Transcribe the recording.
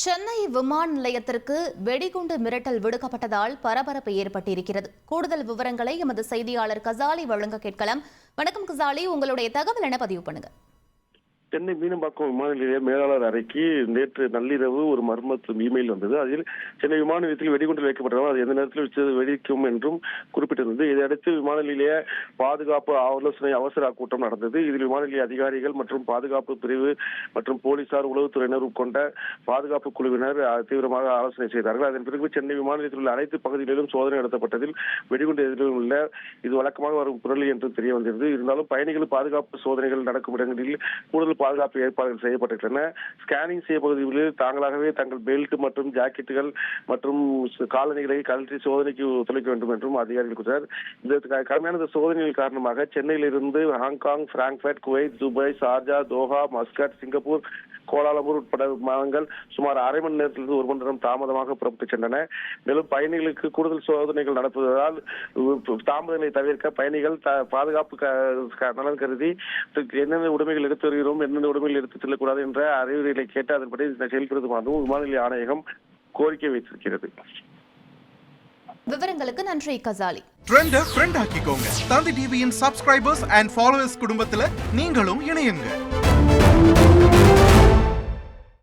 சென்னை விமான நிலையத்திற்கு வெடிகுண்டு மிரட்டல் விடுக்கப்பட்டதால் பரபரப்பு ஏற்பட்டிருக்கிறது. கூடுதல் விவரங்களை எமது செய்தியாளர் கசாலி வழங்க கேட்கலாம். வணக்கம் கசாலி, உங்களுடைய தகவல் என பதிவு பண்ணுங்க. சென்னை மீனம்பாக்கம் விமான நிலைய மேலாளர் அறைக்கு நேற்று நள்ளிரவு ஒரு மர்ம இமெயில் வந்தது. அதில் சென்னை விமான நிலையத்தில் வெடிகுண்டு வைக்கப்பட்டதால் அது எந்த நேரத்தில் வெடிக்கும் என்றும் குறிப்பிட்டிருந்தது. இதையடுத்து விமான நிலைய பாதுகாப்பு ஆலோசனை அவசர கூட்டம் நடந்தது. இதில் விமான நிலைய அதிகாரிகள் மற்றும் பாதுகாப்பு பிரிவு மற்றும் போலீசார், உளவுத்துறையினர் கொண்ட பாதுகாப்பு குழுவினர் தீவிரமாக ஆலோசனை செய்தார்கள். அதன் பிறகு சென்னை விமான நிலையத்தில் உள்ள அனைத்து பகுதிகளிலும் சோதனை நடத்தப்பட்டதில் வெடிகுண்டு எதிரும் உள்ள இது வழக்கமாக வரும் புரளி என்று தெரிய வந்திருந்தது. இருந்தாலும் பயணிகள் பாதுகாப்பு சோதனைகள் நடக்கும் இடங்களில் கூடுதல் பாதுகாப்பு ஏற்பாடுகள் செய்யப்பட்டிருக்கின்றன. ஸ்கேனிங் செய்யப்பகுதிகளில் தாங்களாகவே தங்கள் பெல்ட் மற்றும் ஜாக்கெட்டுகள் மற்றும் காலணிகளை கழற்றி சோதனைக்கு ஒத்துழைக்க வேண்டும் என்றும் அதிகாரிகள் கூறினர். இந்த கடுமையான சோதனைகள் காரணமாக சென்னையிலிருந்து Hong Kong, Frankfurt, Kuwait, Dubai, Sharjah, Doha, Muscat, Singapore, Kuala Lumpur உட்பட விமானங்கள் சுமார் அரை மணி நேரத்திலிருந்து ஒரு மணி நேரம் தாமதமாக புறப்பட்டு சென்றன. மேலும் பயணிகளுக்கு கூடுதல் சோதனைகள் நடத்துவதால் தாமதங்களை தவிர்க்க பயணிகள் பாதுகாப்பு நலன் கருதி என்னென்ன உடைமைகள் எடுத்து வருகிறோம், என்னென்ன உடைமைகள் எடுத்து செல்லக்கூடாது என்ற அறிவுரைகளை கேட்டு அதன்படி செயல்படுத்துமாறும் விமான நிலைய ஆணையகம் கோரிக்கை வைத்திருக்கிறது. விவரங்களுக்கு நன்றி கசாலி. ட்ரெண்ட ஃப்ரெண்ட் ஆக்கிக்கோங்க. தந்தி டிவியின் சப்ஸ்கிரைபர்ஸ் அண்ட் ஃபாலோவர்ஸ் குடும்பத்துல நீங்களும் இணையுங்க.